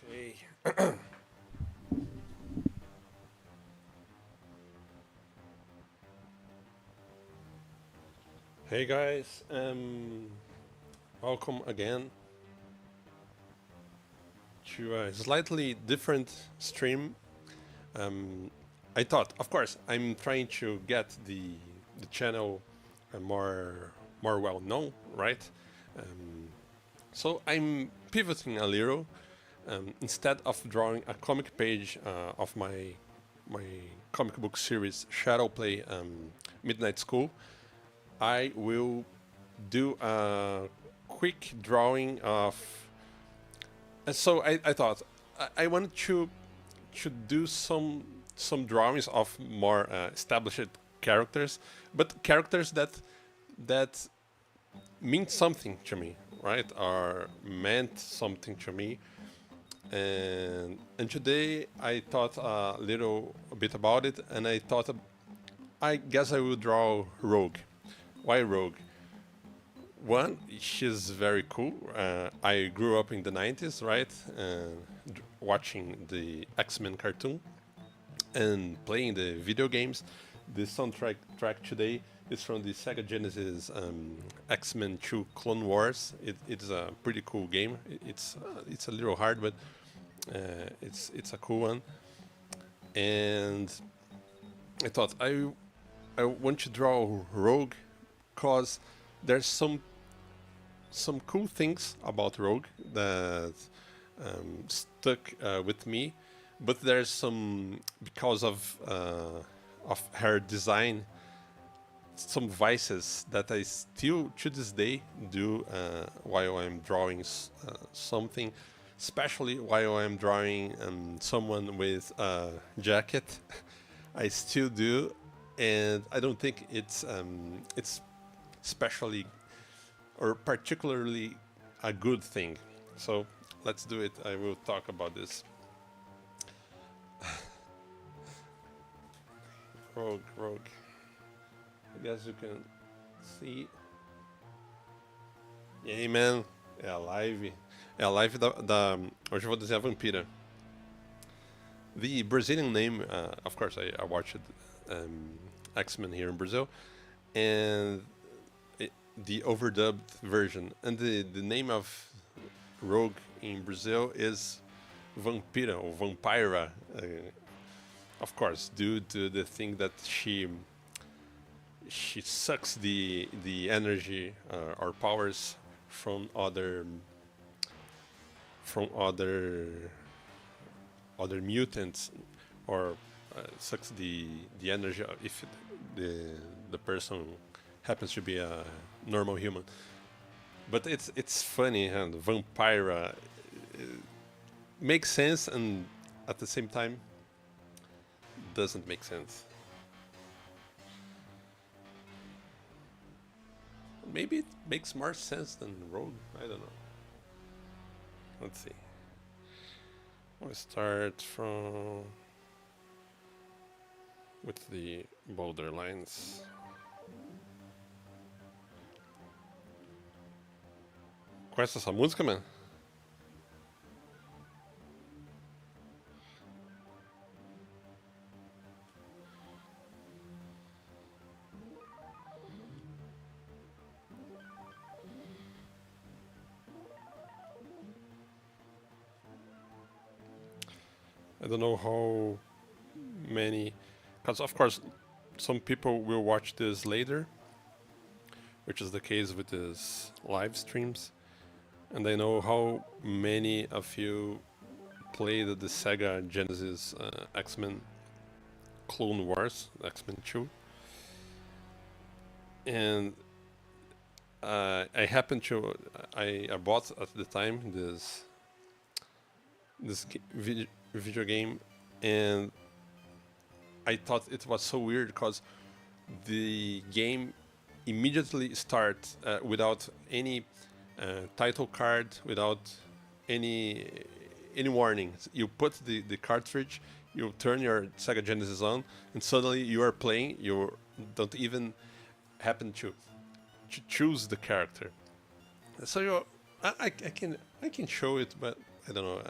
Okay. Hey guys, welcome again to a slightly different stream. I thought, of course, I'm trying to get the channel more well known, right? Um, so I'm pivoting a little. Instead of drawing a comic page of my comic book series Shadowplay Midnight School, I will do a quick drawing of. And so I thought I wanted to do some drawings of more established characters, but characters that mean something to me, right? Or meant something to me. And today I thought a little bit about it, and I thought I guess I will draw Rogue. Why Rogue? One, she's very cool. I grew up in the 90s, right? Watching the X-Men cartoon and playing the video games. The soundtrack track today is from the Sega Genesis X-Men 2 Clone Wars. It's a pretty cool game. It's a little hard, but it's a cool one. And I thought I want to draw Rogue because there's some cool things about Rogue that stuck with me, but there's some, because of her design, some vices that I still to this day do while I'm drawing something, especially while I'm drawing someone with a jacket. I still do, and I don't think it's especially or particularly a good thing. So let's do it. I will talk about this. Rogue. I guess you can see. E aí, man? É a live. É a live da hoje eu vou desenhar a vampira. The Brazilian name, of course, I watched X-Men here in Brazil, and the overdubbed version. And the name of Rogue in Brazil is Vampira or Vampira, of course, due to the thing that she sucks the energy or powers from other mutants, or sucks the energy if the person happens to be a normal human. But it's funny, and Vampira makes sense, and at the same time doesn't make sense. Maybe it makes more sense than Rogue. I don't know. Let's see. We'll start from with the boulder lines. Conhece essa música, man? I don't know how many, because of course some people will watch this later, which is the case with these live streams, and I know how many of you played the Sega Genesis X-Men Clone Wars, X-Men 2, and I happened to I bought at the time this video game, and I thought it was so weird because the game immediately starts without any title card, without any warnings. You put the cartridge, you turn your Sega Genesis on, and suddenly you are playing. You don't even happen to choose the character. So I can show it, but I don't know.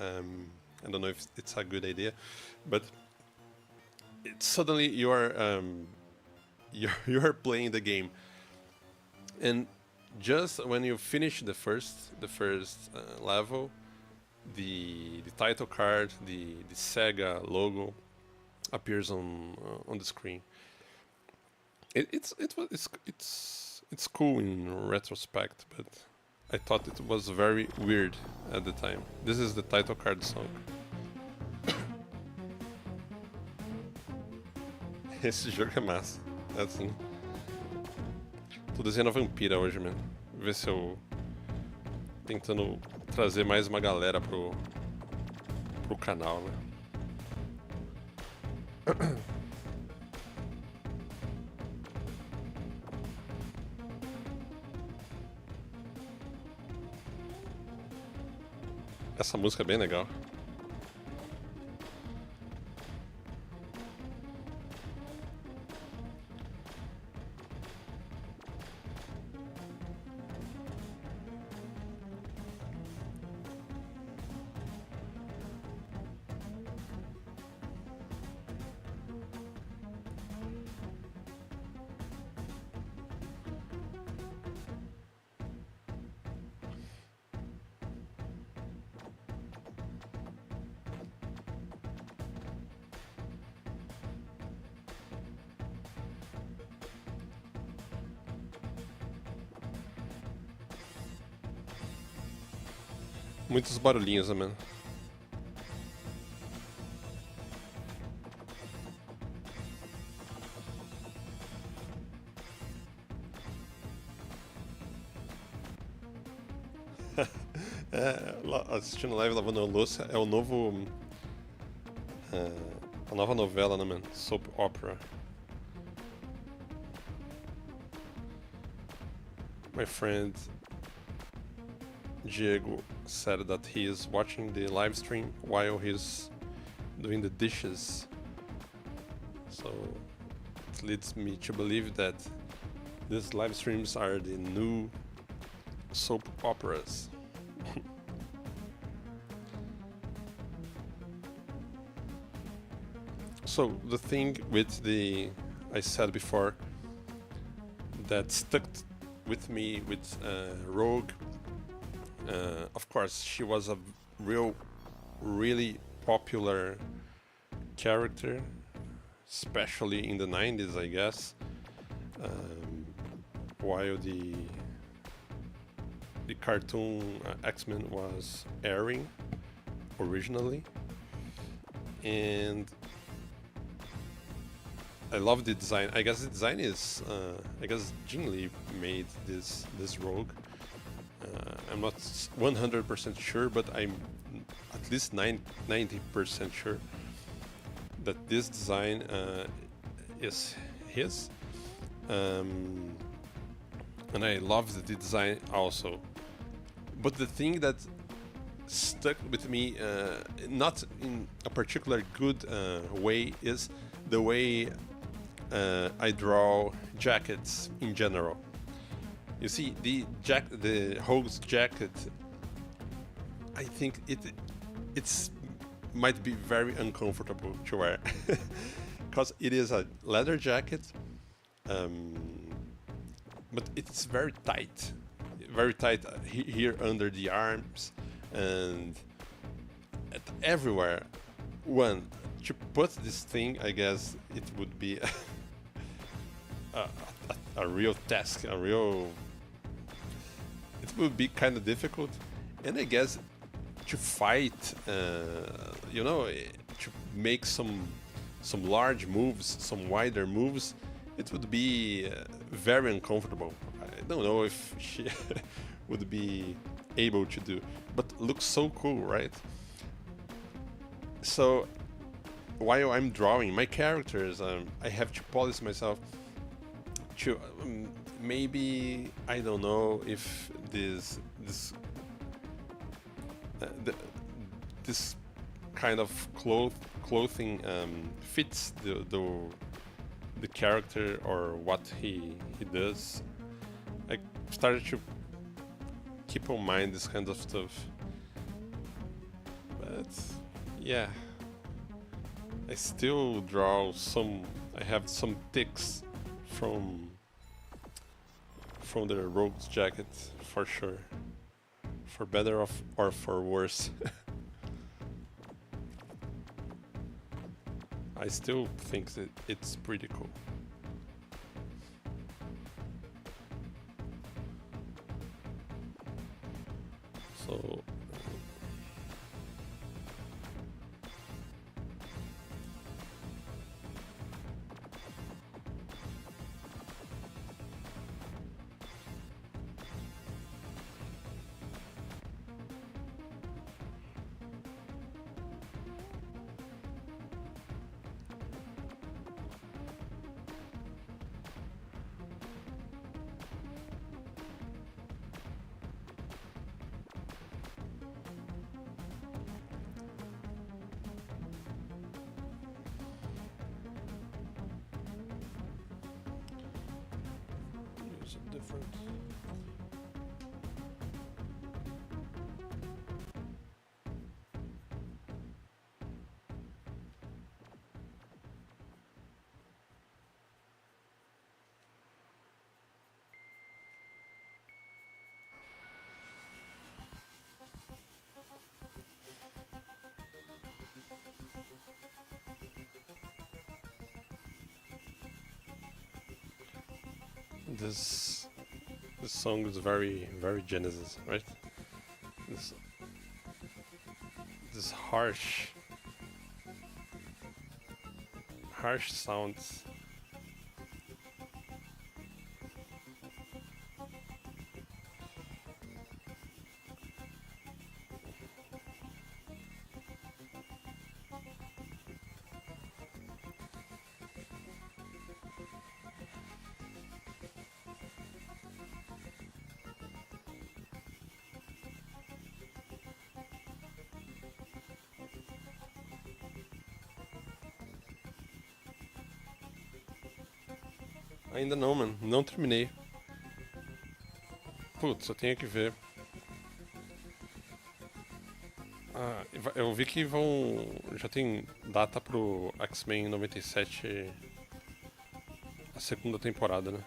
I don't know if it's a good idea, but suddenly you are playing the game, and just when you finish the first level, the title card, the Sega logo appears on the screen. It's cool in retrospect, but I thought it was very weird at the time. This is the title card song. Esse jogo é massa. É assim. Tô desenhando a vampira hoje, mano. Ver se eu... Tentando trazer mais uma galera pro canal, né? Essa música é bem legal. Muitos barulhinhos, né, mano? Assistindo live lavando a louça é o novo... a nova novela, né, mano? Soap opera. My friend Diego said that he is watching the live stream while he's doing the dishes. So it leads me to believe that these live streams are the new soap operas. So the thing with I said before, that stuck with me with Rogue, of course she was a really popular character, especially in the 90s, I guess, while the cartoon X-Men was airing originally, and I love the design. I guess the design is, I guess Jin Lee made this Rogue. I'm not 100% sure, but I'm at least 90% sure that this design is his, um, and I love the design also. But the thing that stuck with me, not in a particular good way, is the way I draw jackets in general. You see, the Hogue's jacket, I think it's might be very uncomfortable to wear, because it is a leather jacket, um, but it's very tight here under the arms and everywhere. One, to put this thing, I guess it would be a, a real task, it would be kind of difficult, and I guess to fight, to make some large moves, some wider moves, it would be very uncomfortable. I don't know if she would be able to do, but looks so cool, right? So while I'm drawing my characters, I have to polish myself to maybe, I don't know if this this kind of clothing fits the character or what he does. I started to keep in mind this kind of stuff, but yeah, I still draw some. I have some ticks from the rogue's jacket, for sure, for better or for worse. I still think that it's pretty cool. So use a different. This song is very Genesis, right? This harsh sounds. Ainda não, mano. Não terminei. Putz, eu tenho que ver. Ah, eu vi que vão. Já tem data pro X-Men 97, a segunda temporada, né?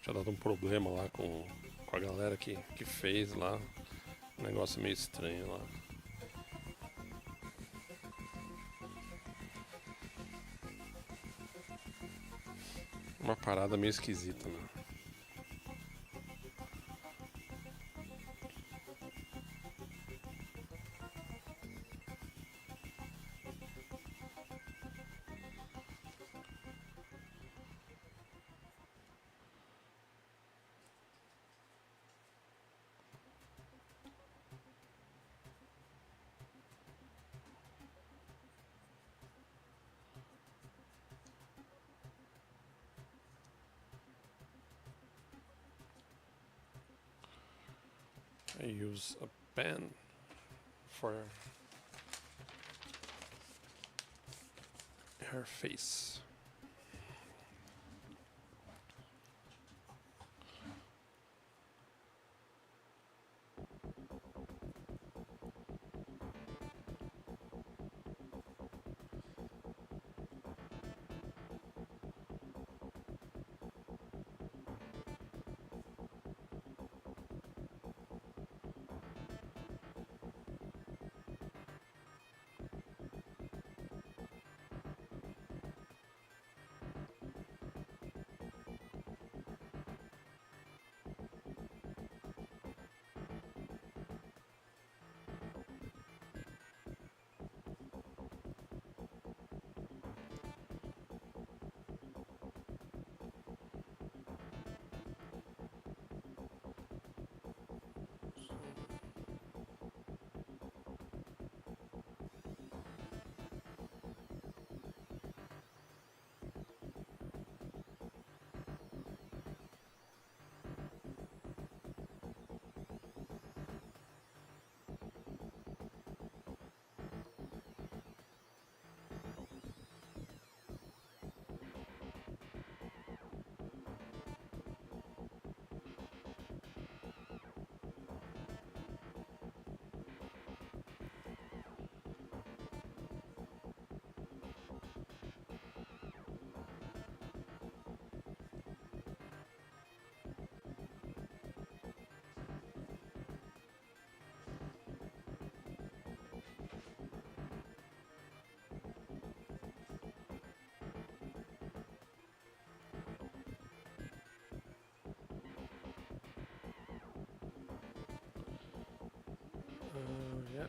Tinha dado um problema lá com a galera que fez lá. Um negócio meio estranho lá. Uma parada meio esquisita, né? I use a pen for her face. Yeah.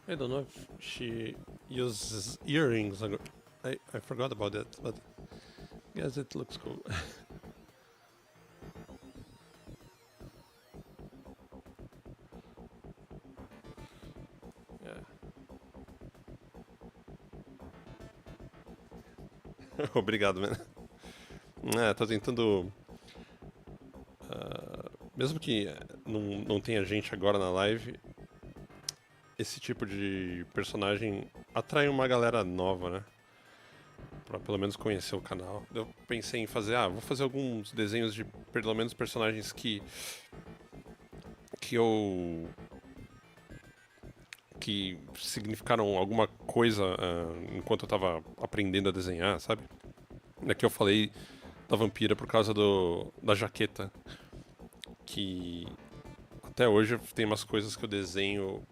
I don't know if she uses earrings. I forgot about that, but yes, it looks cool. Yeah. Obrigado, man. Tô tentando. Mesmo que não tenha gente agora na live, esse tipo de personagem atrai uma galera nova, né? Pra pelo menos conhecer o canal. Eu pensei em fazer, vou fazer alguns desenhos de pelo menos personagens que eu que significaram alguma coisa enquanto eu tava aprendendo a desenhar, sabe? Daqui eu falei da vampira por causa da jaqueta, que até hoje tem umas coisas que eu desenho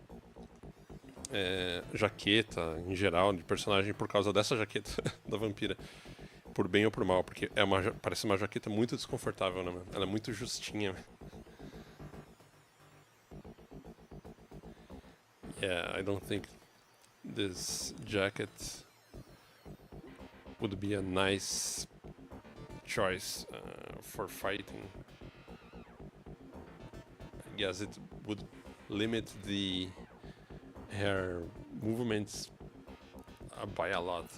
jaqueta em geral de personagem por causa dessa jaqueta da vampira, por bem ou por mal, porque parece uma jaqueta muito desconfortável, né, mano? Ela é muito justinha. Yeah, I don't think this jacket would be a nice choice for fighting. I guess it would limit her movements by a lot.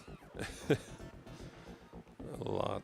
A lot.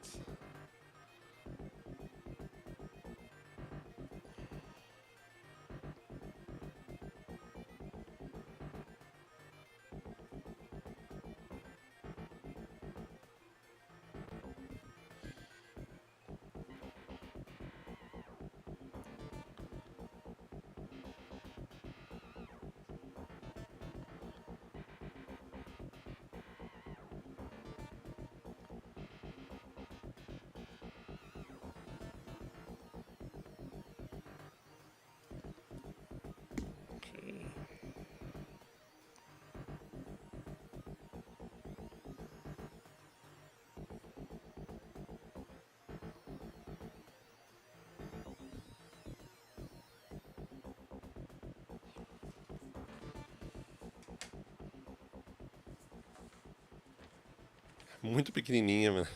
Muito pequenininha, mano.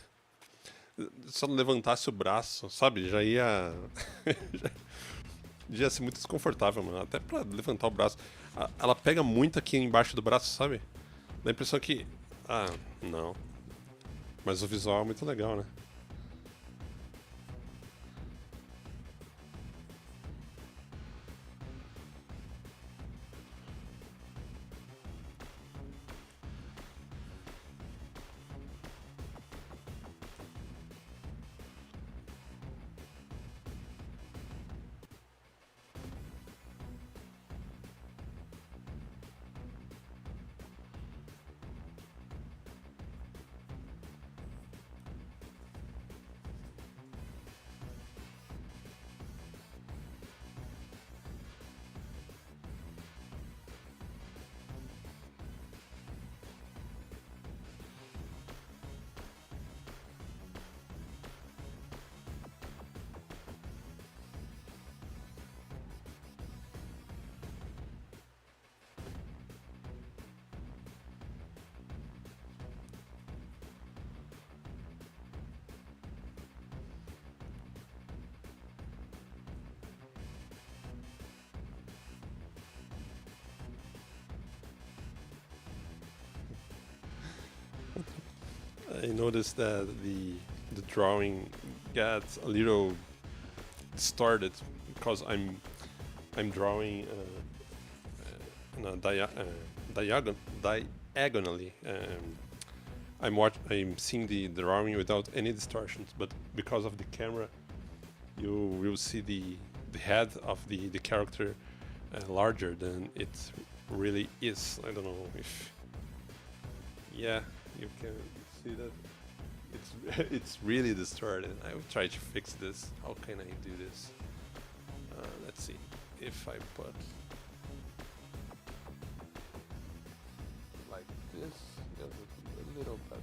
Se eu não levantasse o braço, sabe? Já ia. devia ser muito desconfortável, mano. Até pra levantar o braço. Ela pega muito aqui embaixo do braço, sabe? Dá a impressão que... Ah, não. Mas o visual é muito legal, né? I noticed that the drawing gets a little distorted because I'm drawing in a diagonally. I'm seeing the drawing without any distortions, but because of the camera, you will see the head of the character larger than it really is. I don't know if yeah, you can see that it's really distorted. I will try to fix this. How can I do this? Let's see if I put like this, yeah, a little better.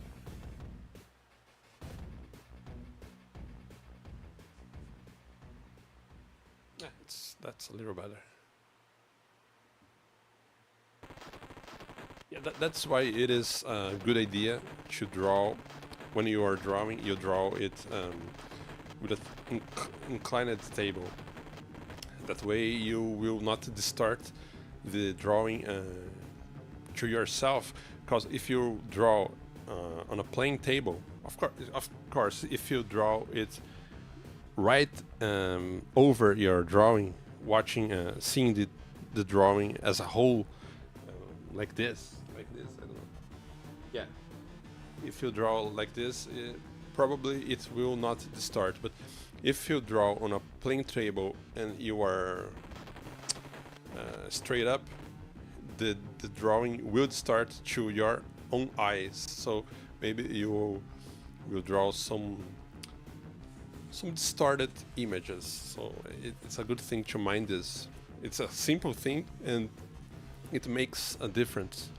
Yeah, that's a little better. Yeah, that's why it is a good idea to draw. When you are drawing, you draw it with an inclined table. That way you will not distort the drawing to yourself. Because if you draw on a plain table, of course, if you draw it right over your drawing, seeing the drawing as a whole, like this, I don't know. Yeah. If you draw like this, probably it will not distort. But if you draw on a plain table and you are straight up, the drawing will distort to your own eyes. So maybe you will draw some distorted images. So it's a good thing to mind this. It's a simple thing and it makes a difference.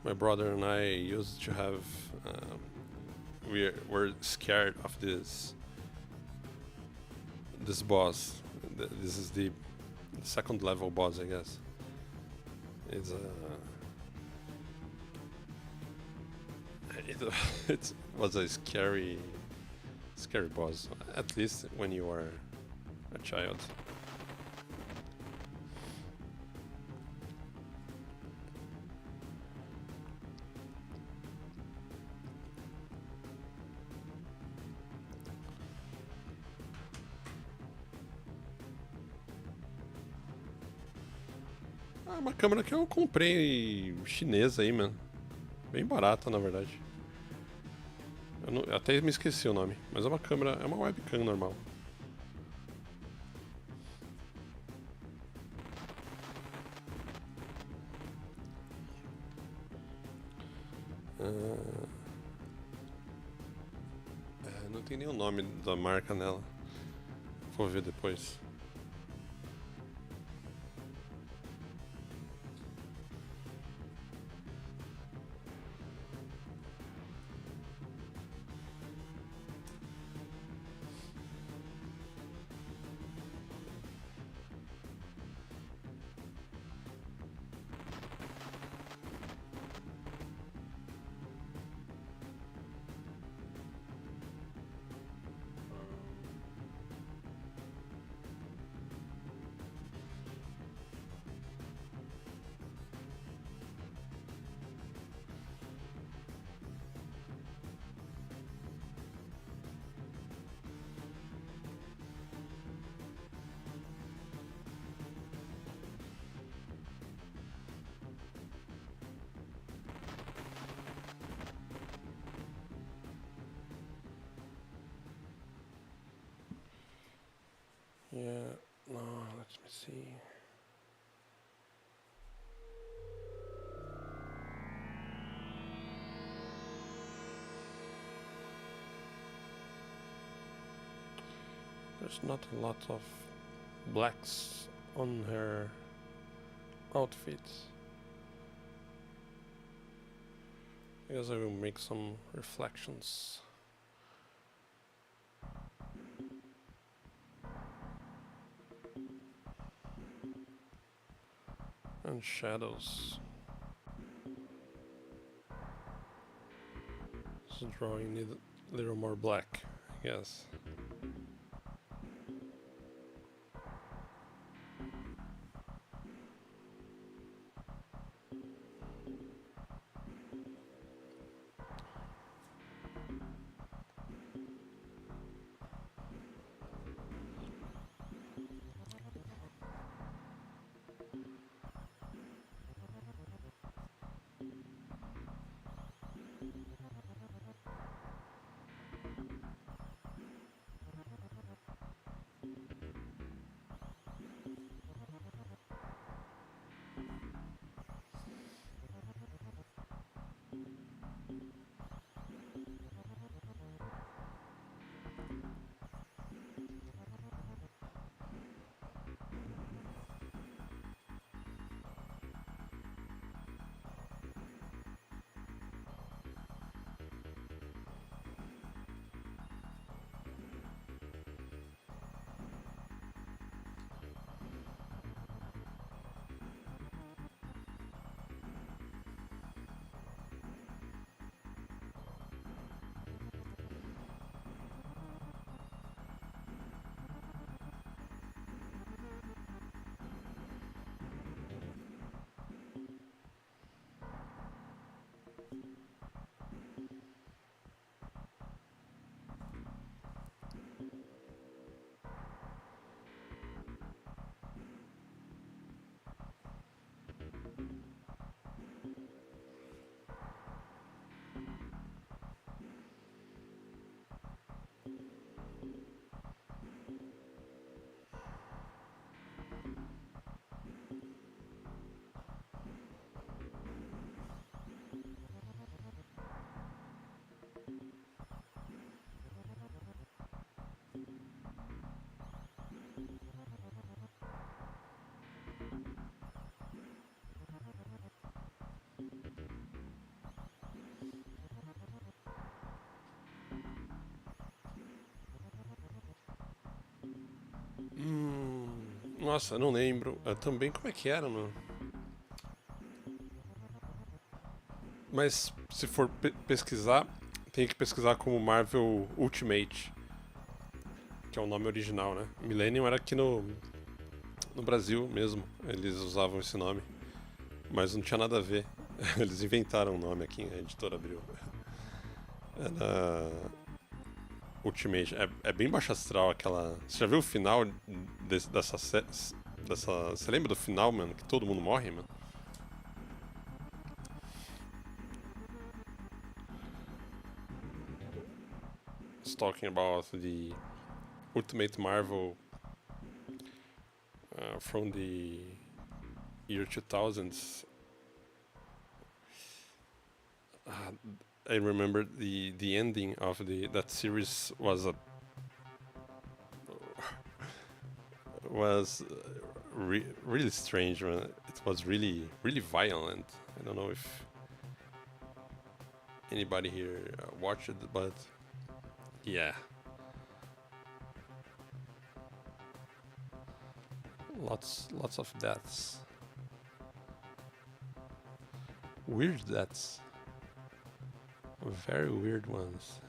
My brother and I used to have we're scared of this boss. This is the second level boss, I guess. It's it was a scary boss, at least when you were a child. Uma câmera que eu comprei chinesa aí, mano. Bem barata, na verdade. Eu até me esqueci o nome, mas é uma câmera, é uma webcam normal. Não tem nem o nome da marca nela. Vou ver depois. Yeah, no, let me see. There's not a lot of blacks on her outfit. I guess I will make some reflections. And shadows. So drawing need a little more black, I guess. Nossa, eu não lembro. Também como é que era, mano? Mas se for pesquisar, tem que pesquisar como Marvel Ultimate, que é o nome original, né? Millennium era aqui no Brasil mesmo, eles usavam esse nome, mas não tinha nada a ver. Eles inventaram o nome aqui, a editora abriu. Era Ultimate. É bem baixo astral aquela. Você já viu o final dessa. Você lembra do final, mano? Que todo mundo morre, mano? It's talking about the Ultimate Marvel from the year 2000s. I remember the ending of that series was really strange, man. It was really violent. I don't know if anybody here watched it, but yeah, lots of deaths, weird deaths, very weird ones.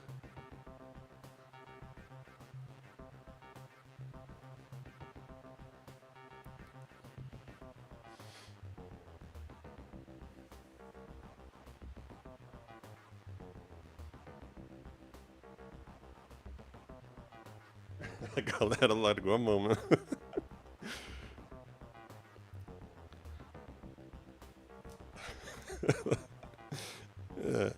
A galera largou a mão, mano. É.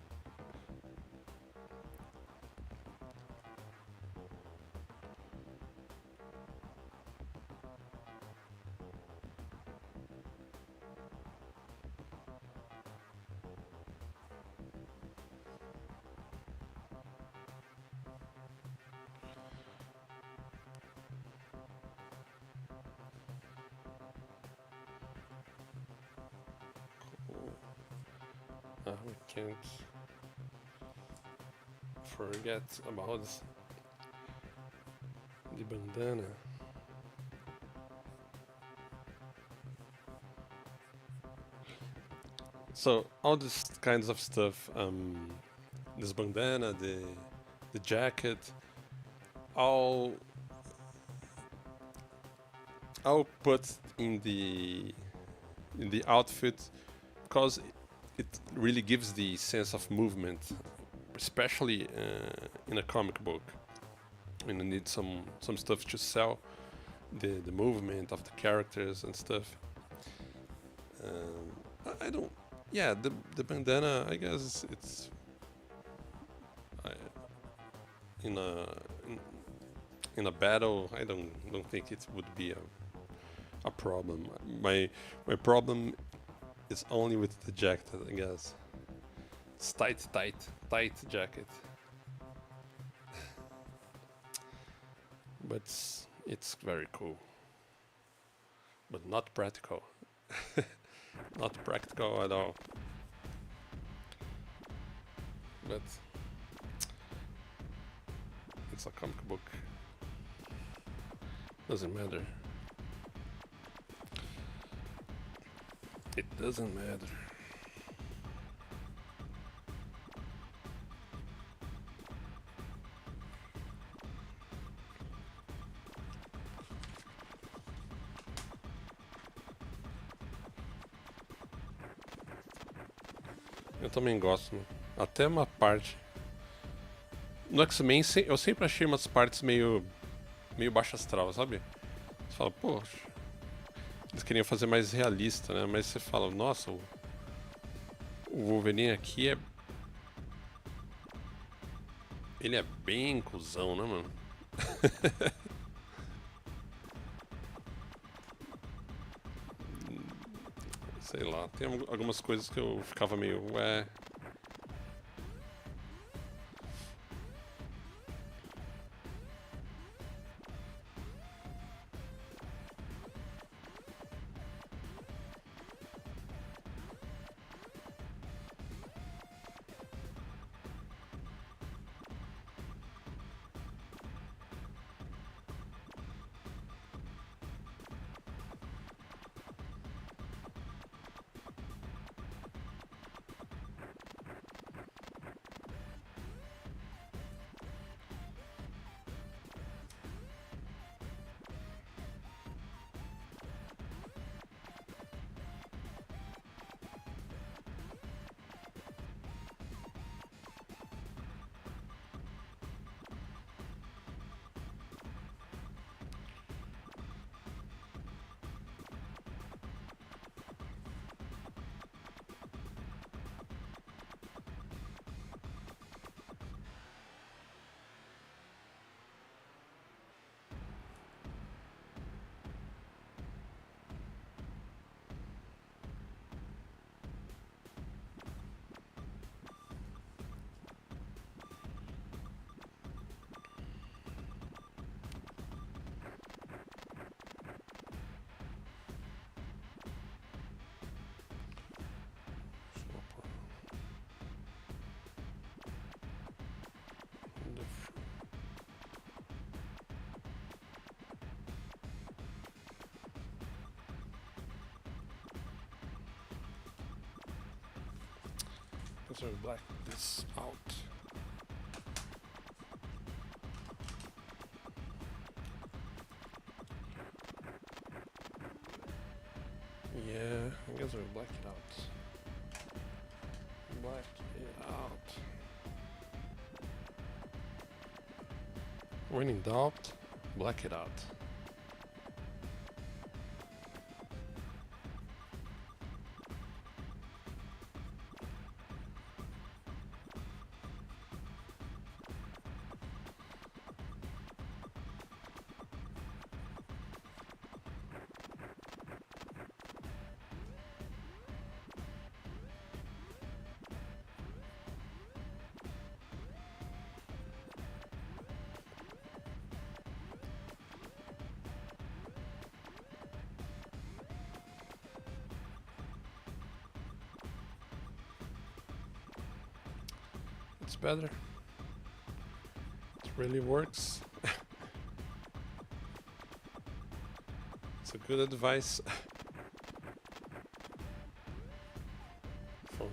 We can't forget about the bandana. So all this kinds of stuff, this bandana, the jacket, I'll I'll put in the outfit because it really gives the sense of movement, especially in a comic book. And you need some stuff to sell the movement of the characters and stuff. I don't. Yeah, the bandana. I guess it's I, in a in a battle. I don't think it would be a problem. My problem is only with the jacket. I guess it's tight jacket. But it's very cool, but not practical. Not practical at all. But it's a comic book. Doesn't matter. It doesn't matter. Eu também gosto, né? Até uma parte. No X-Men eu sempre achei umas partes meio baixa astral, sabe? Você fala, poxa, eles queriam fazer mais realista, né? Mas você fala, nossa, o Wolverine aqui é. Ele é bem cuzão, né, mano? Sei lá, tem algumas coisas que eu ficava meio, ué. Let's black this out. Yeah, I guess we'll black it out. Black it out. When in doubt, black it out. It's better. It really works. It's a good advice from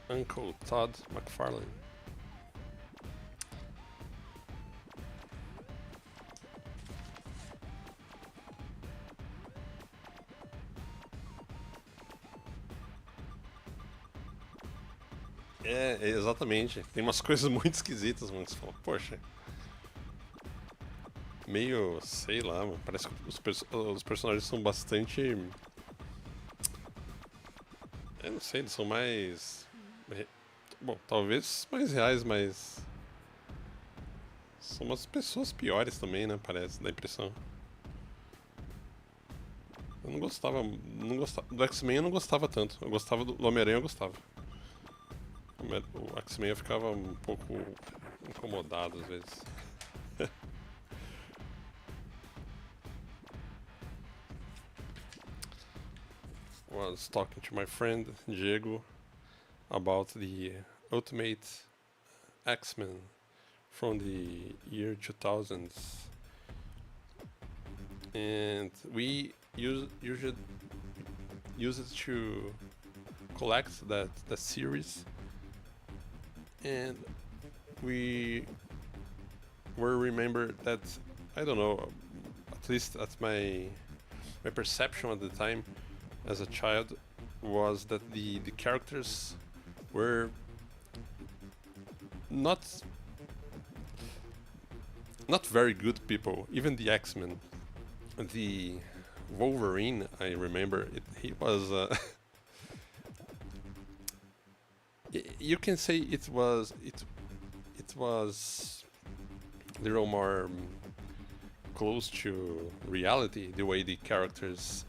Uncle Todd McFarlane. É, exatamente. Tem umas coisas muito esquisitas, mano. Você fala, poxa. Meio, sei lá, mano. Parece que os personagens são bastante. Eu não sei, eles são mais. Bom, talvez mais reais, mas. São umas pessoas piores também, né? Parece, dá a impressão. Eu não gostava. Não gostava do X-Men eu não gostava tanto. Eu gostava do Homem-Aranha, eu gostava. O X-Men eu ficava um pouco incomodado às vezes. Was talking to my friend Diego about the Ultimate X-Men from the year 2000s, and we use it to collect that series, and we were remember that, I don't know, at least at my perception at the time as a child, was that the characters were not very good people. Even the X-Men, the Wolverine, I remember he was you can say it was a little more close to reality, the way the characters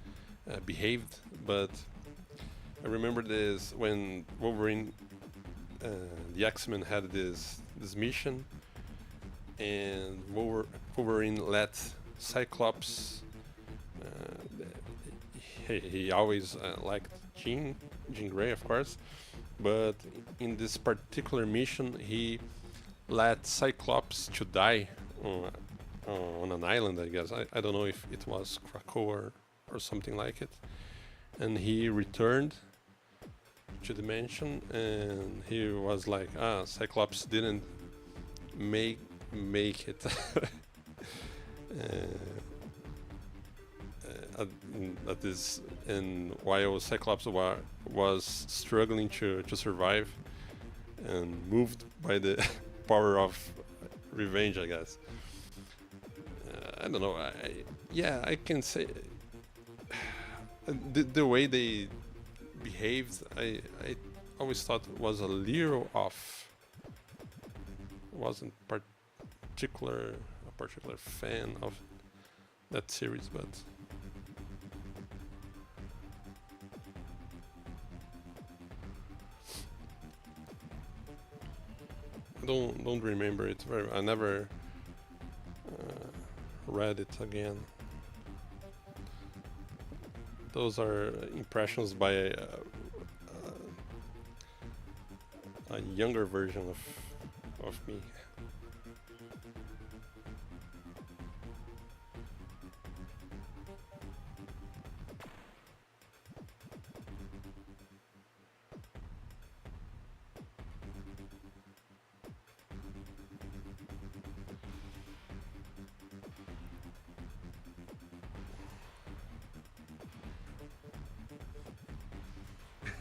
behaved. But I remember this when Wolverine, the X-Men had this mission, and Wolverine let Cyclops. He always liked Jean Grey, of course, but in this particular mission, he let Cyclops to die on an island, I guess. I don't know if it was Krakow or something like it. And he returned to the mansion, and he was like, Cyclops didn't make it. At this, and while Cyclops was struggling to survive and moved by the power of revenge, I guess. I don't know. I can say the way they behaved, I always thought was a little off. Wasn't a particular fan of that series, but I don't remember it very. I never read it again. Those are impressions by a younger version of me.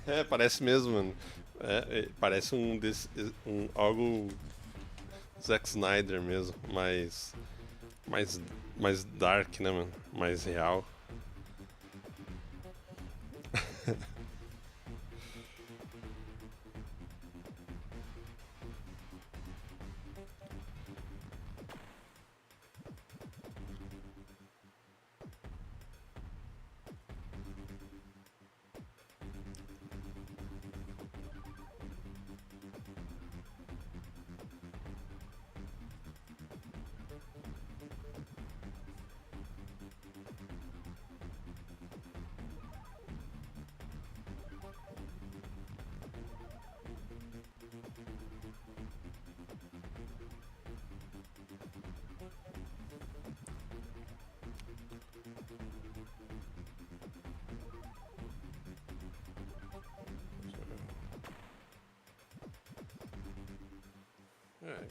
É, parece mesmo, mano. Parece algo Zack Snyder mesmo, mais dark, né, mano? Mais real.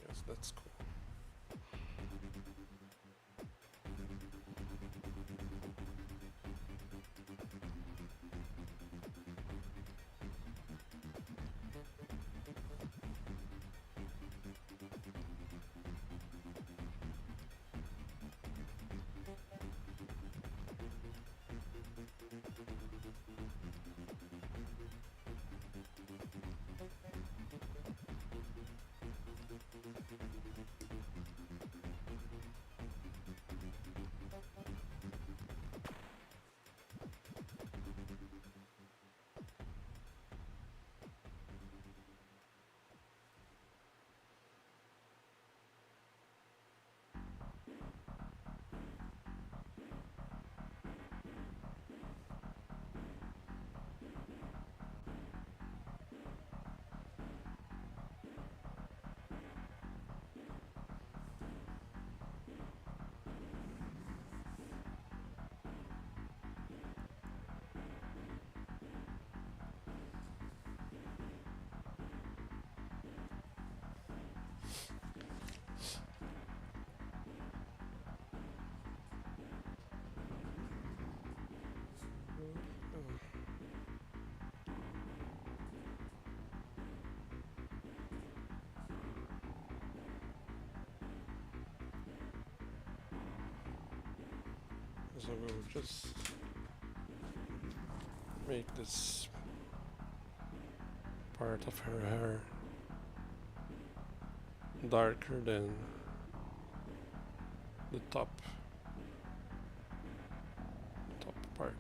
guess that's cool. So we'll just make this part of her hair darker than the top part.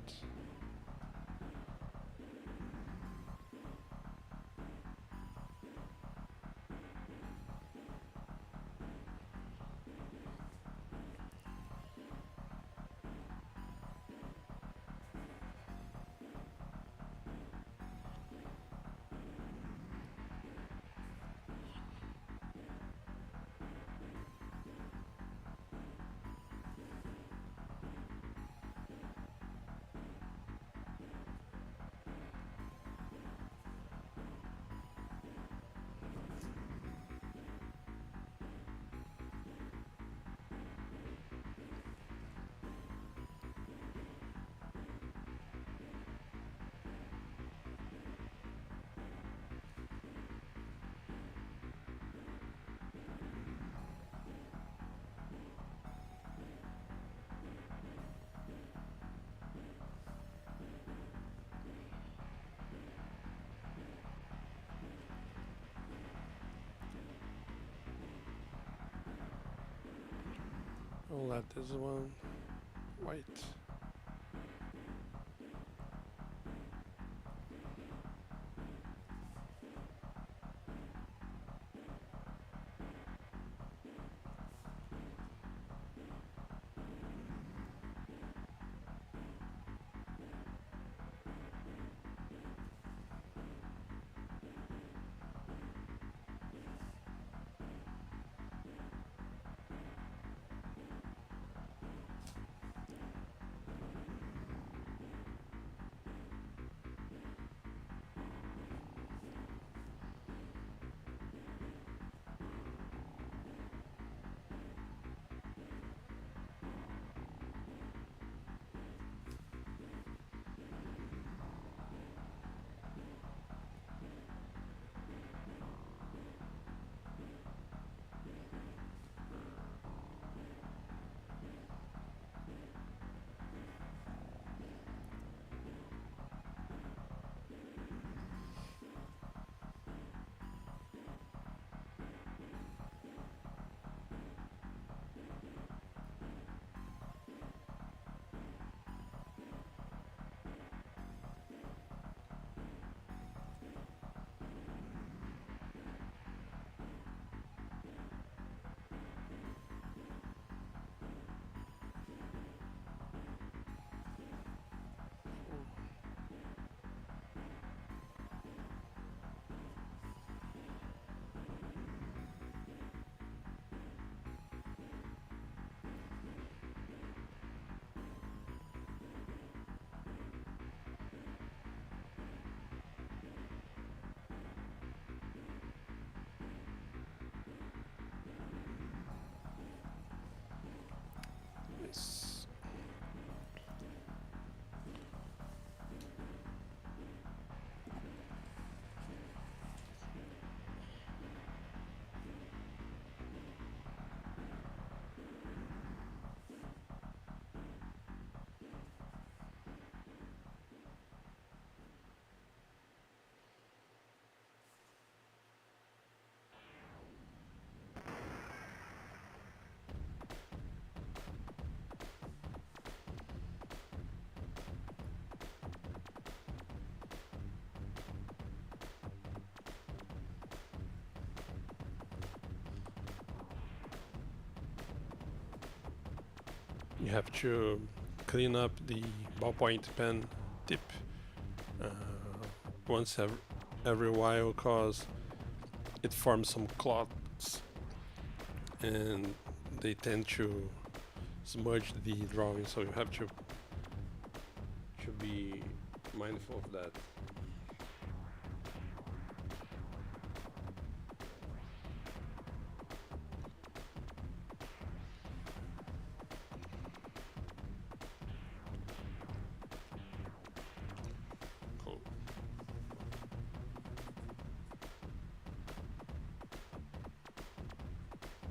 I'll let this one white. You have to clean up the ballpoint pen tip uh, once every while, cause it forms some clots and they tend to smudge the drawing, so you have to be mindful of that. Cool.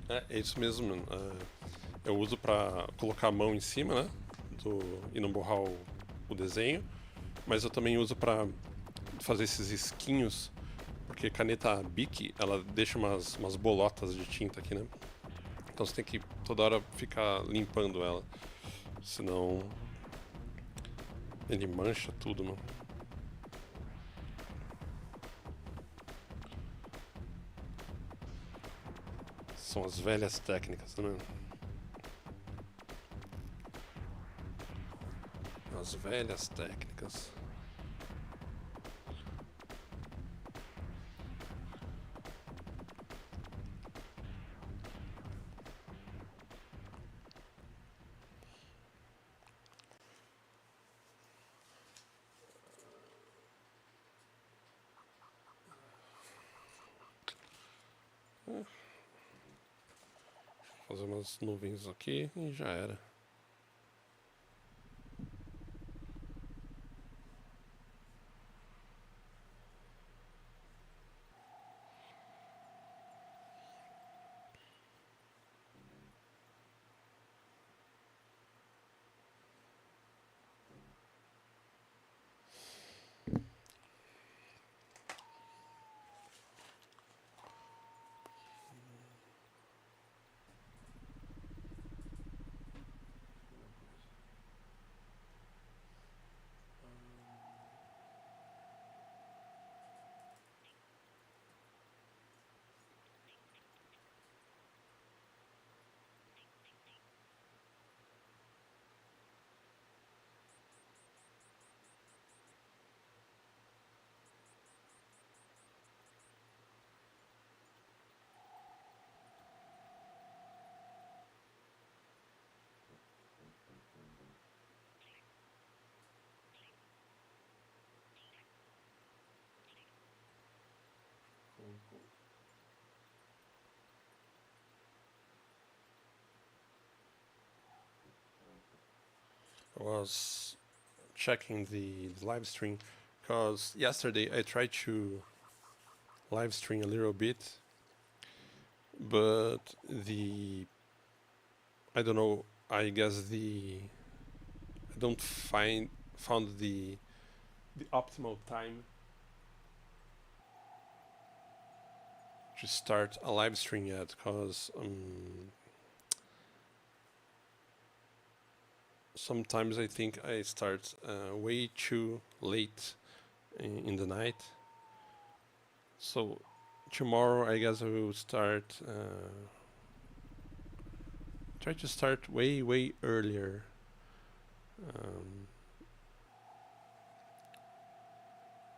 É isso mesmo, mano. Eu uso pra colocar a mão em cima, né? E não borrar o desenho. Mas eu também uso pra fazer esses risquinhos, porque caneta Bic, ela deixa umas bolotas de tinta aqui, né? Então você tem que toda hora ficar limpando ela. Senão ele mancha tudo, mano. São as velhas técnicas, né? As velhas técnicas. Fazer umas nuvens aqui e já era. I was checking the live stream because yesterday I tried to live stream a little bit, but I don't know, I guess I don't found the optimal time to start a live stream yet, because sometimes I think I start way too late in the night. So tomorrow I guess I will start try to start way earlier.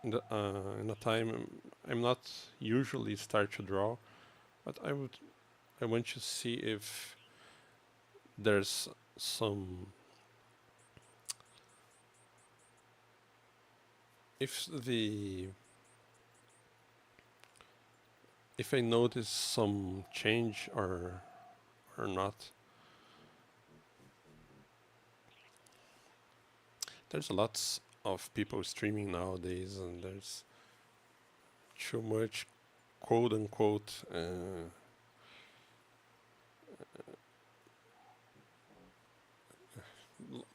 In a time I'm not usually start to draw, but I want to see if there's some if I notice some change or not. There's lots of people streaming nowadays, and there's too much quote unquote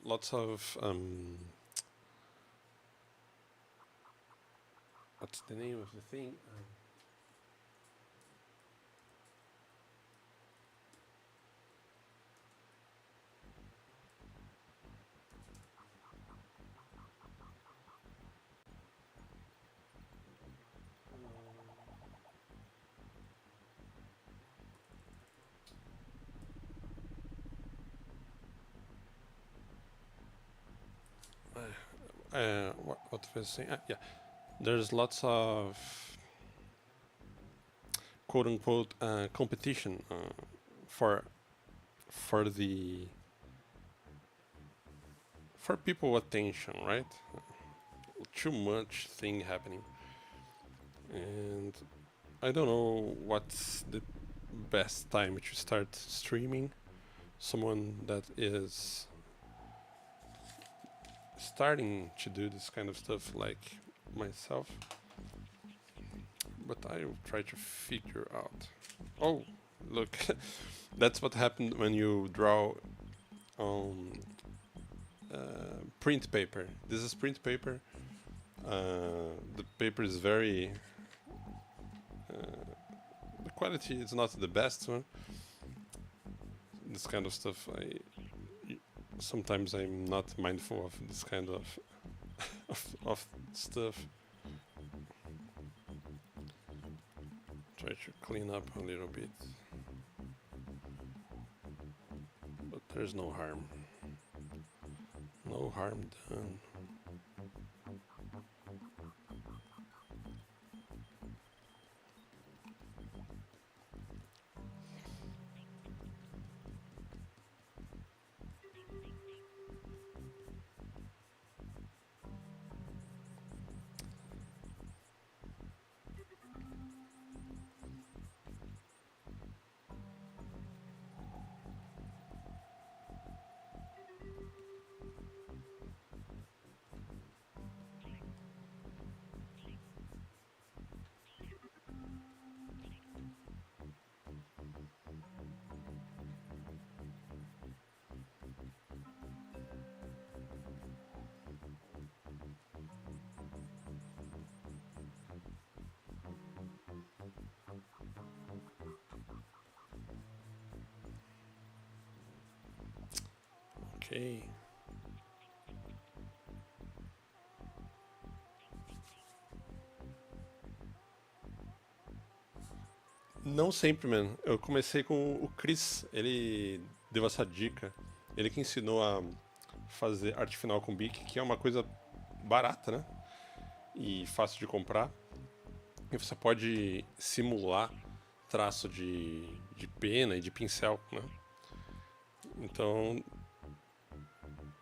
lots of what's the name of the thing? what was I saying? Yeah, there's lots of quote unquote competition for for the for people attention, right? Too much thing happening, and I don't know what's the best time to start streaming. Someone that is starting to do this kind of stuff like myself, but I will try to figure out. Oh, look, that's what happened when you draw on print paper. This is print paper. The paper is very. The quality is not the best one. This kind of stuff, sometimes I'm not mindful of this kind of of stuff. Try to clean up a little bit, but there's no harm. No harm done. Okay. Não sempre, man. Eu comecei com o Chris, ele deu essa dica. Ele que ensinou a fazer arte final com Bic, que é uma coisa barata, né? E fácil de comprar. E você pode simular traço de pena e de pincel, né? Então,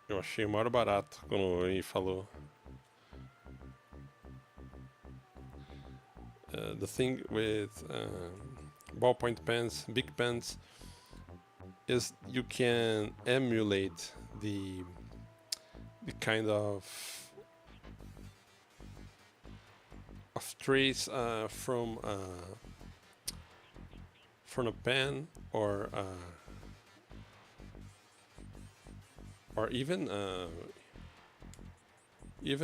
eu achei o maior barato quando ele falou. The thing with ballpoint pens, big pens, is you can emulate the kind of trace from a pen or even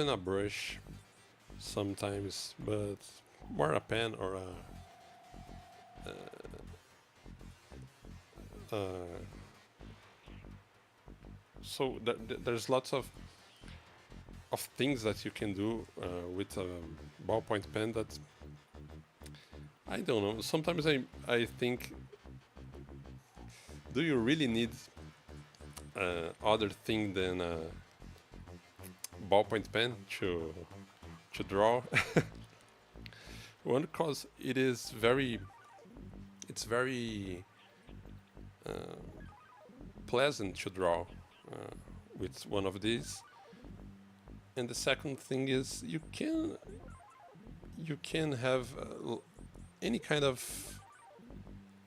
a brush sometimes, but more a pen or so there's lots of things that you can do with a ballpoint pen that I don't know. Sometimes I think, do you really need other thing than a ballpoint pen to draw? One, because it's very pleasant to draw with one of these. And the second thing is you can have any kind of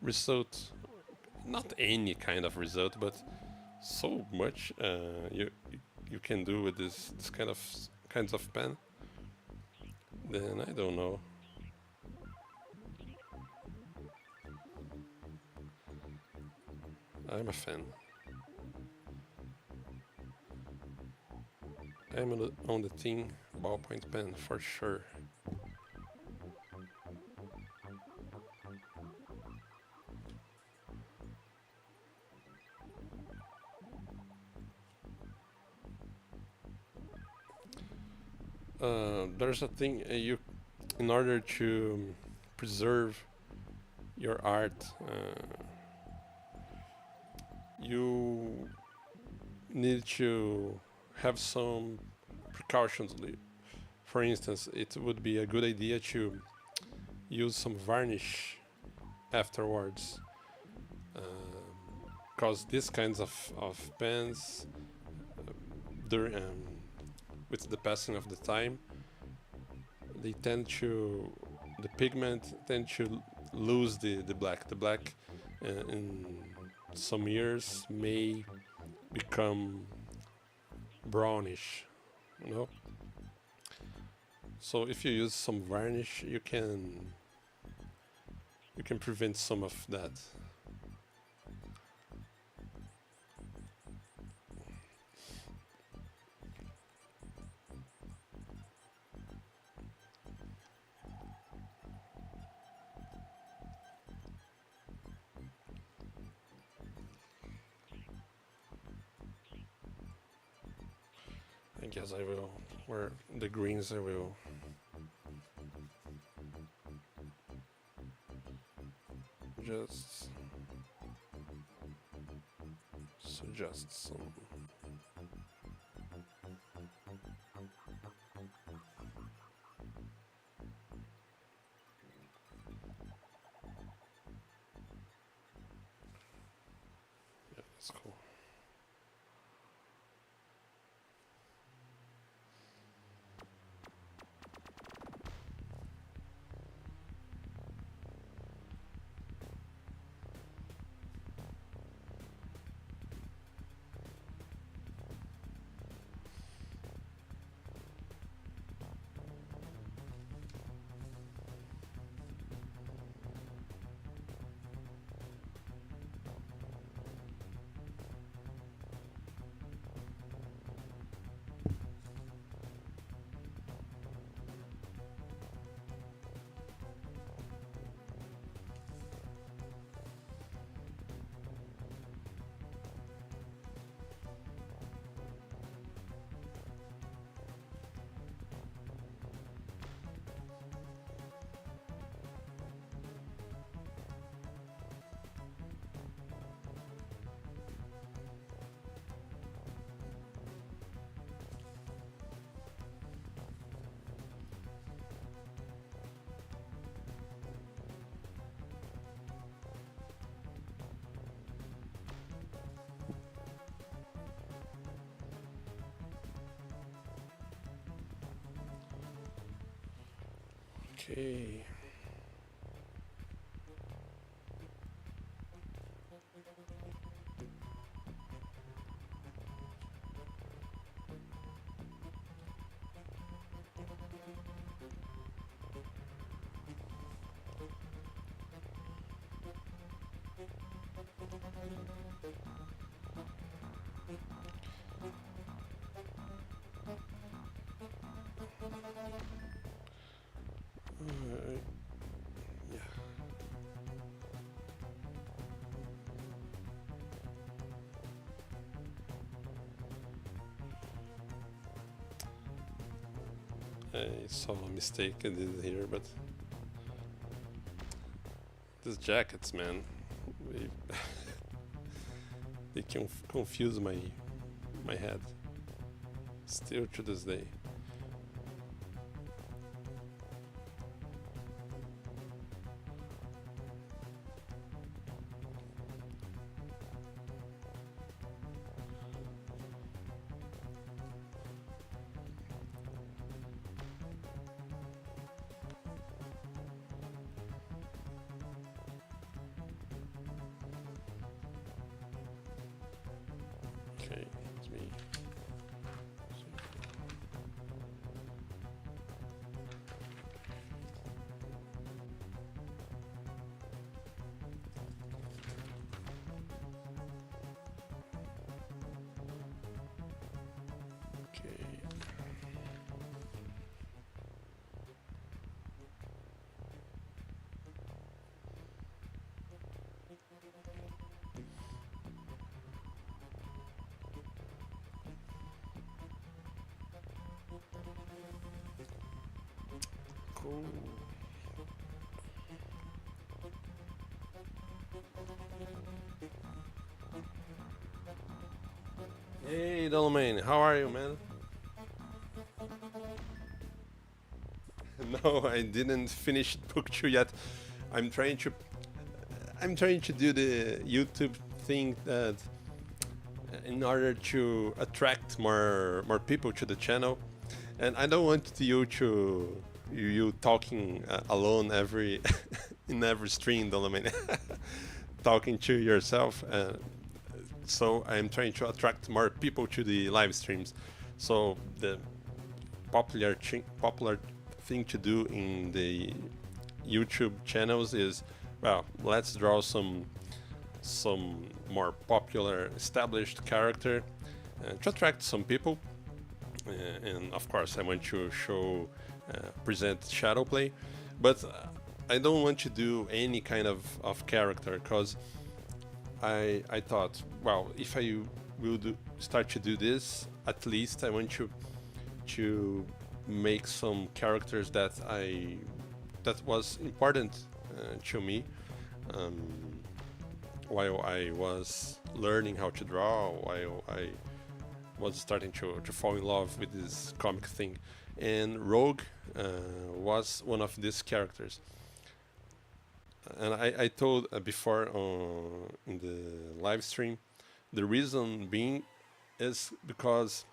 result, not any kind of result, but so much you can do with this kinds of pen. Then I don't know. I'm a fan. I'm on the team ballpoint pen for sure. There's a thing in order to preserve your art, you need to have some cautiously. For instance, it would be a good idea to use some varnish afterwards, because these kinds of pens, during with the passing of the time, they tend to, the pigment tend to lose the black. The black in some years may become brownish, you know. So if you use some varnish, you can prevent some of that. I guess I will, where the greens I will just suggest some. Yeah, that's cool. Okay. Yeah. I saw a mistake I did here, but these jackets, man, they, they can confuse my head still to this day. Okay, let me. Okay. Cool. Hey, Dolomane, how are you, man? No, I didn't finish book two yet. I'm trying to I'm trying to do the YouTube thing that in order to attract more people to the channel, and I don't want you to you talking alone every in every stream, don't I mean talking to yourself. So I'm trying to attract more people to the live streams. So the popular thing to do in the YouTube channels is, well, let's draw some more popular established character to attract some people. And of course I want to show present Shadowplay, but I don't want to do any kind of character, because I thought, well, if I will start to do this, at least I want to make some characters that was important to me um, while I was learning how to draw, while I was starting to fall in love with this comic thing. And Rogue was one of these characters. And I told before in the live stream, the reason being is because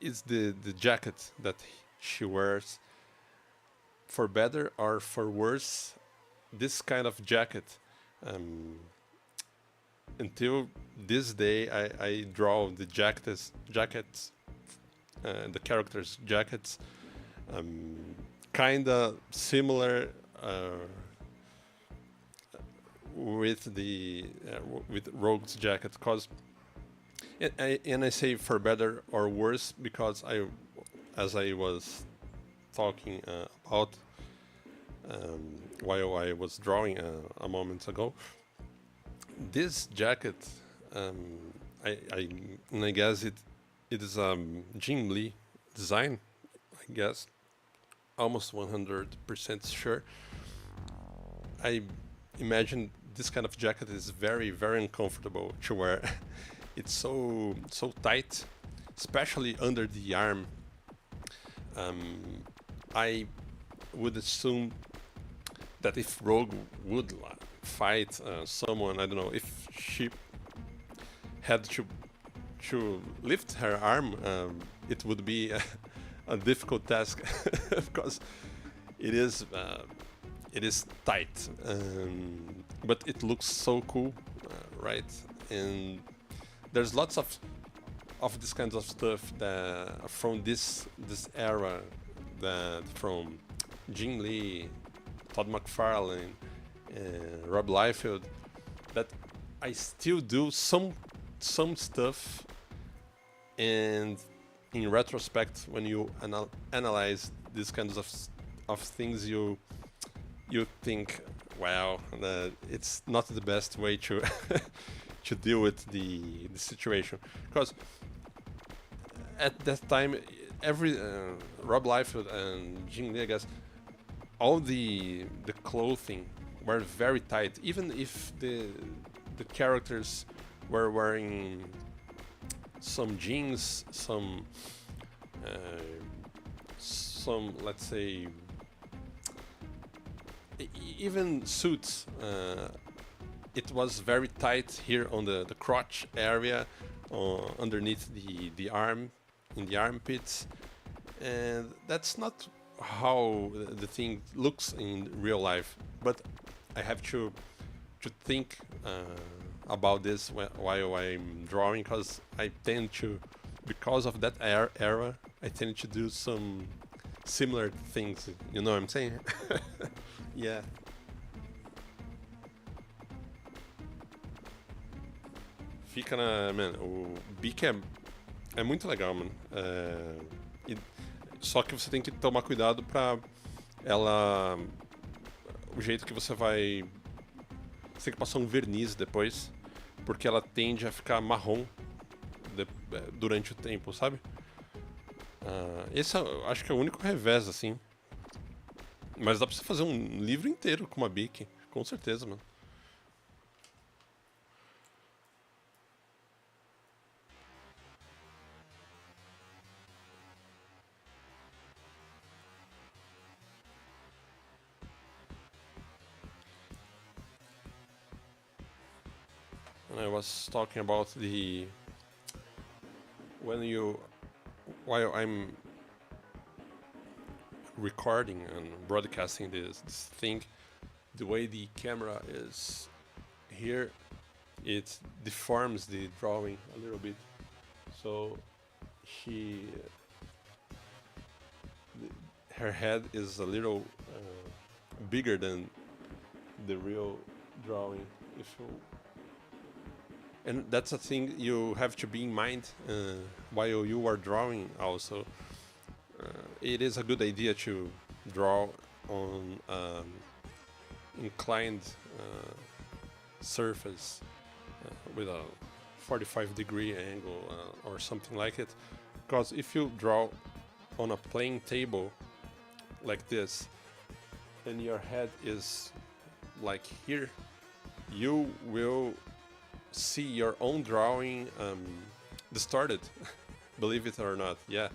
it's the jacket that she wears. For better or for worse, this kind of jacket, um, until this day, I draw the jackets, the characters' jackets, kinda similar with with Rogue's jacket, cause and I say for better or worse because as I was talking about while I was drawing a moment ago, this jacket, um, and I guess it is Jim Lee design, I guess, almost 100% sure. I imagine this kind of jacket is very uncomfortable to wear. It's so tight, especially under the arm. I would assume that if Rogue would fight someone, I don't know, if she had to lift her arm, it would be a difficult task because it is tight, but it looks so cool, right? And there's lots of this kinds of stuff that from this era, that from Jim Lee, Todd McFarlane, Rob Liefeld, that I still do some stuff, and in retrospect, when you analyze these kinds of things, you think, wow, it's not the best way to to deal with the situation, because at that time, every Rob Liefeld and Jim Lee, I guess, all the clothing were very tight, even if the characters were wearing some jeans, some let's say even suits. It was very tight here on the crotch area, underneath the arm, in the armpits, and that's not how the thing looks in real life. But I have to think about this while I'm drawing, because I tend to, because of that era, I tend to do some similar things. You know what I'm saying? Yeah. Fica na. Mano, o Bic é muito legal, mano. Só que você tem que tomar cuidado pra ela. O jeito que você vai. Você tem que passar um verniz depois, porque ela tende a ficar marrom durante o tempo, sabe? Esse acho que é o único revés, assim. Mas dá pra você fazer um livro inteiro com uma Bic, com certeza, mano. and I was talking about the when you while I'm recording and broadcasting this thing, the way the camera is here, it deforms the drawing a little bit. So she, her head is a little bigger than the real drawing. If you, and that's a thing you have to be in mind while you are drawing. Also, it is a good idea to draw on inclined surface with a 45-degree angle or something like it, because if you draw on a plane table like this and your head is like here, you will see your own drawing distorted. Believe it or not. Yeah,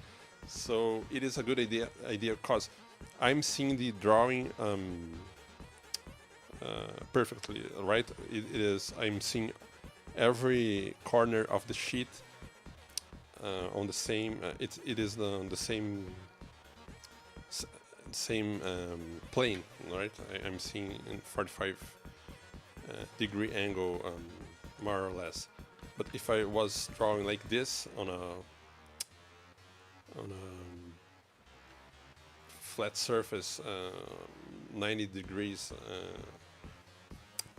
so it is a good idea because I'm seeing the drawing perfectly, right? It is, I'm seeing every corner of the sheet on the same it is on the same plane, right? I'm seeing in 45 degree angle, more or less. But if I was drawing like this on a flat surface, 90 degrees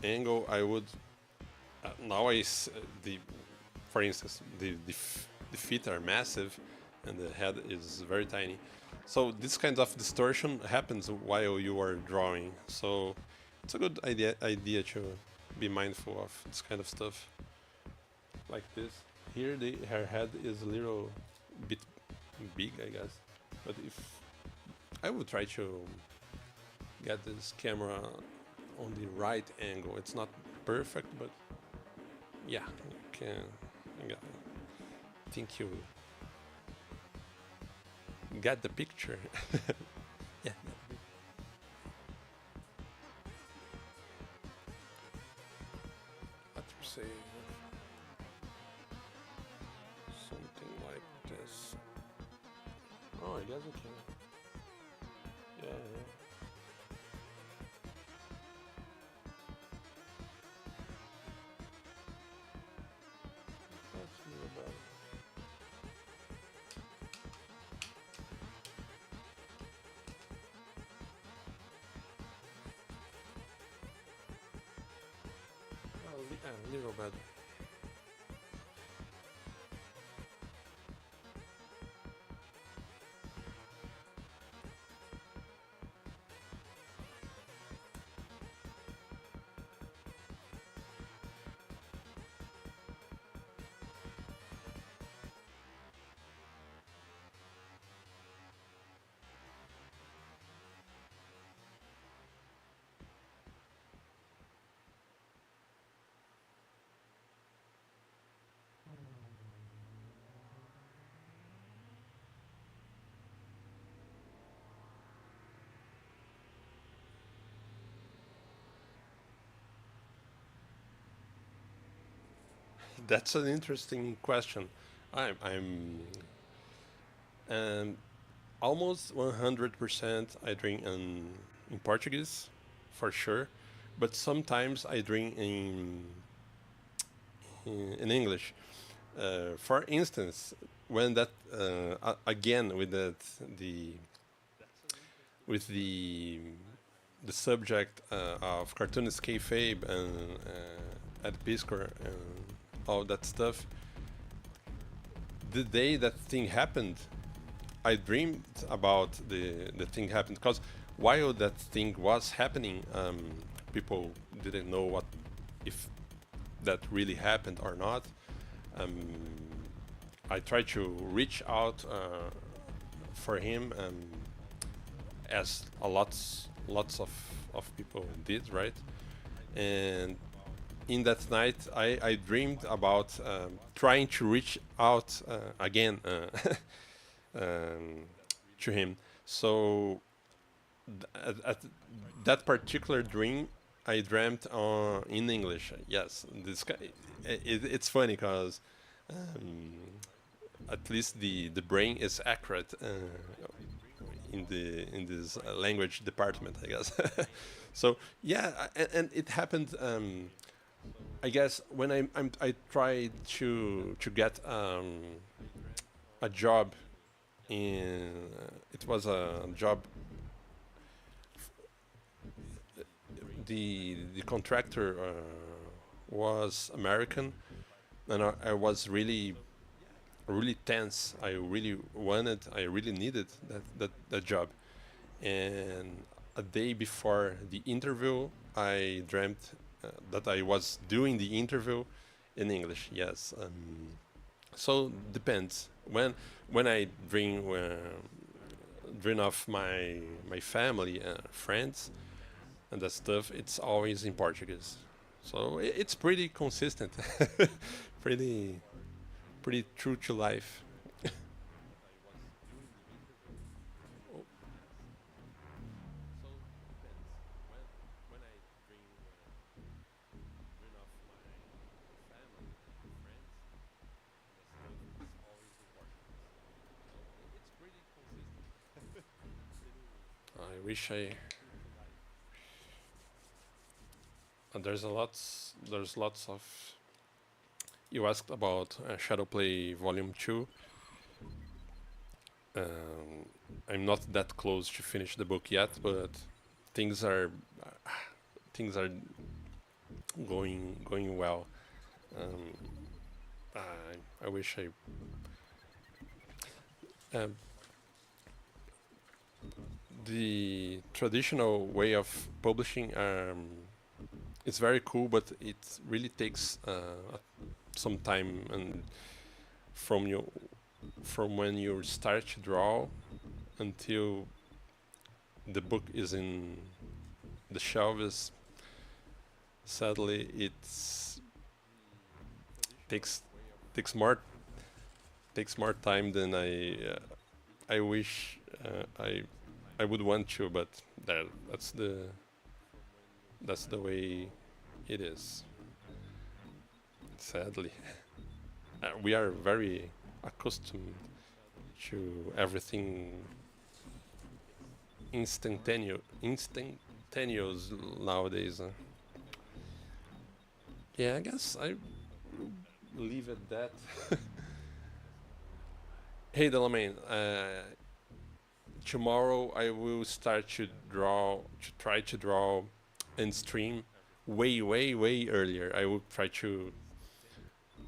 angle, I would now the, for instance, the feet are massive and the head is very tiny. So this kind of distortion happens while you are drawing. So it's a good idea to be mindful of this kind of stuff. Like this. Here her head is a little bit big, I guess. But if I would try to get this camera on the right angle, it's not perfect, but yeah, you can. I think you get the picture. Yeah. Let's say something like this. Oh, I guess I can. Yeah, yeah. That's a little better. A little better. That's an interesting question. I'm almost 100% I drink in Portuguese, for sure, but sometimes I drink in English. For instance, when that again with the with the subject of cartoonist kayfabe and Ed Piskor and all that stuff. The day that thing happened, I dreamed about the thing happened because while that thing was happening, people didn't know what if that really happened or not. Um, I tried to reach out for him, as lots of people did, right? And in that night, I dreamed about trying to reach out again um, to him. So at that particular dream, I dreamt in English. Yes, it's funny because um, at least the brain is accurate in this language department, I guess. So yeah, and it happened. I guess when I tried to get a job in it was a job. The contractor was American, and I was really tense. I really needed that job. And a day before the interview, I dreamt that I was doing the interview in English. Yes. So depends when I dream of my family, friends, and that stuff. It's always in Portuguese. So it's pretty consistent, pretty pretty true to life. I wish I there's lots of you asked about Shadowplay Volume 2. Um, I'm not that close to finish the book yet, but things are things are going well. Um, I wish um, the traditional way of publishing it's very cool, but it really takes some time and from you from when you start to draw until the book is in the shelves. Sadly, it's takes takes more takes more time than I wish I would want to, but that's the way it is. Sadly, we are very accustomed to everything instantaneous nowadays. Yeah, I guess I leave it that. Hey, Delamain, tomorrow I will start to try to draw and stream way earlier. I will try to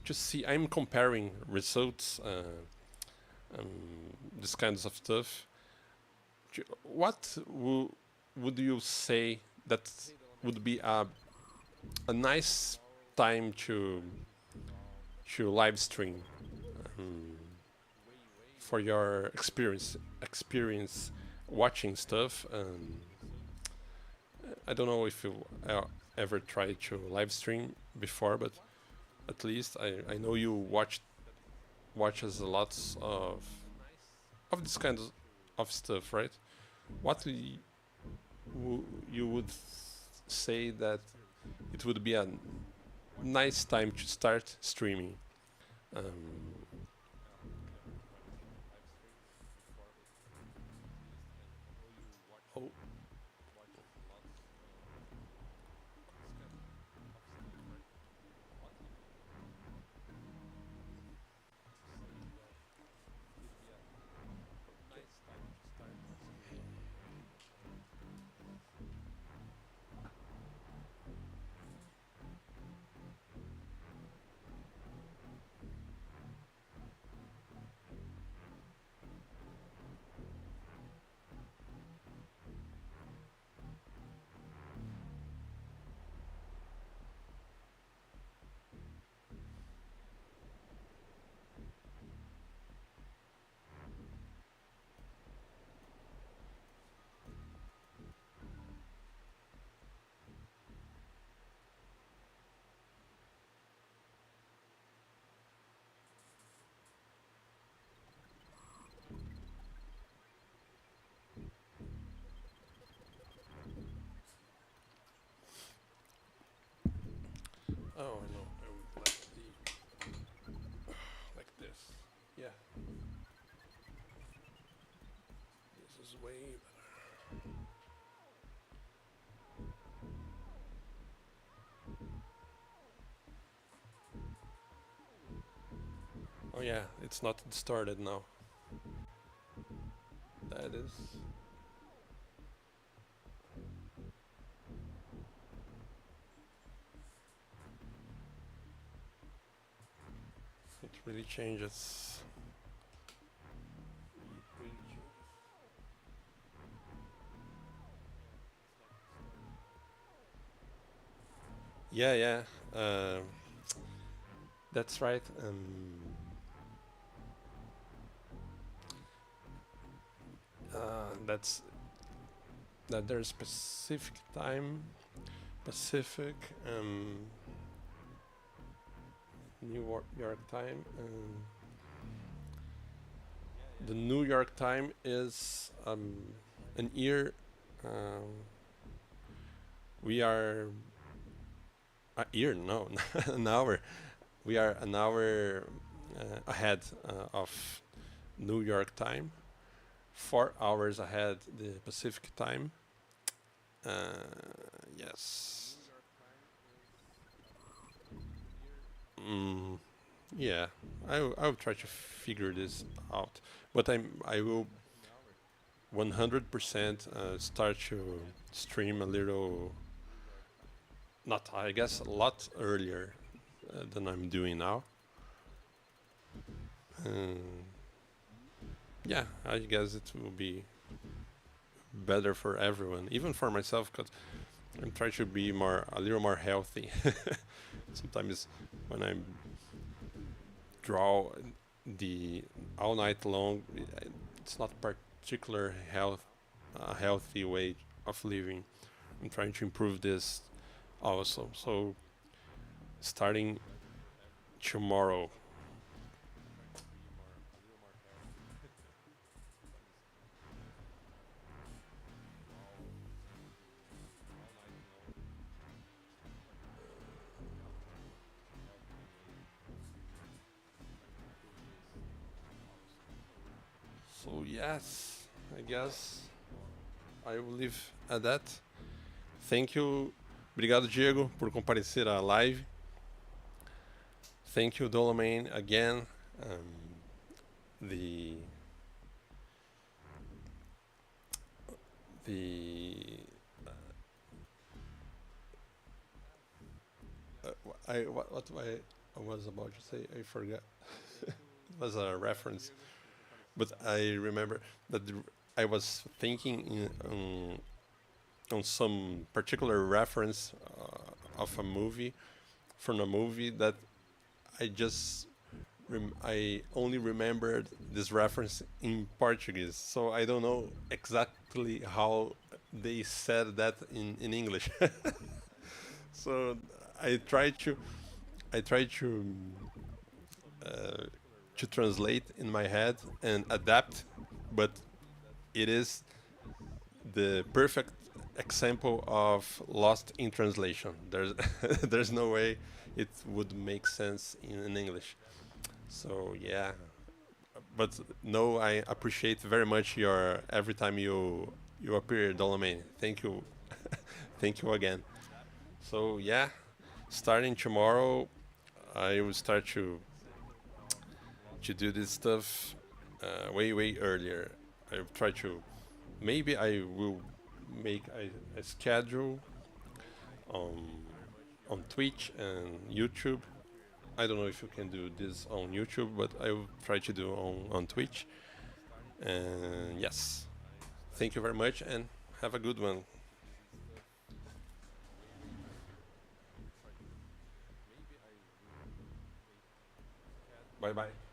just see. I'm comparing results, um, this kinds of stuff. What would you say that would be a nice time to live stream um, for your experience watching stuff? I don't know if you ever tried to live stream before, but at least I know you watches a lots of this kind of stuff, right? What you would say that it would be a nice time to start streaming? Um, oh, Oh, I know. I would like like this. Yeah, this is way better. Oh yeah, it's not distorted now. That is. It really changes. Yeah, yeah. That's right. That's that there's Pacific time, Pacific, New York time, and the New York time is an year. Um, we are a year, no, an hour. We are an hour ahead of New York time, 4 hours ahead the Pacific time. Yes. Mm, yeah, I will try to figure this out, but I will 100% start to stream a little, not I guess a lot earlier than I'm doing now. Um, yeah, I guess it will be better for everyone, even for myself, because I'm trying to be a little more healthy. Sometimes when I draw the all night long, it's not particular a healthy way of living. I'm trying to improve this also. So starting tomorrow. So yes, I guess I will leave at that. Thank you. Obrigado, Diego, por comparecer à live. Thank you, Dolomane, again. The the what I was about to say, I forgot. It was a reference, but I remember that I was thinking on some particular reference of a movie from a movie that I just I only remembered this reference in Portuguese, so I don't know exactly how they said that in English. So I tried to I tried uh, to translate in my head and adapt, but it is the perfect example of lost in translation. There's there's no way it would make sense in English. So yeah, but no, I appreciate very much your every time you appear, Dolomane. Thank you, thank you again. So yeah, starting tomorrow, I will start to do this stuff way earlier. I will try to maybe I will make a schedule on on Twitch and YouTube. I don't know if you can do this on YouTube, but I will try to do on Twitch. And yes, thank you very much and have a good one. Bye bye.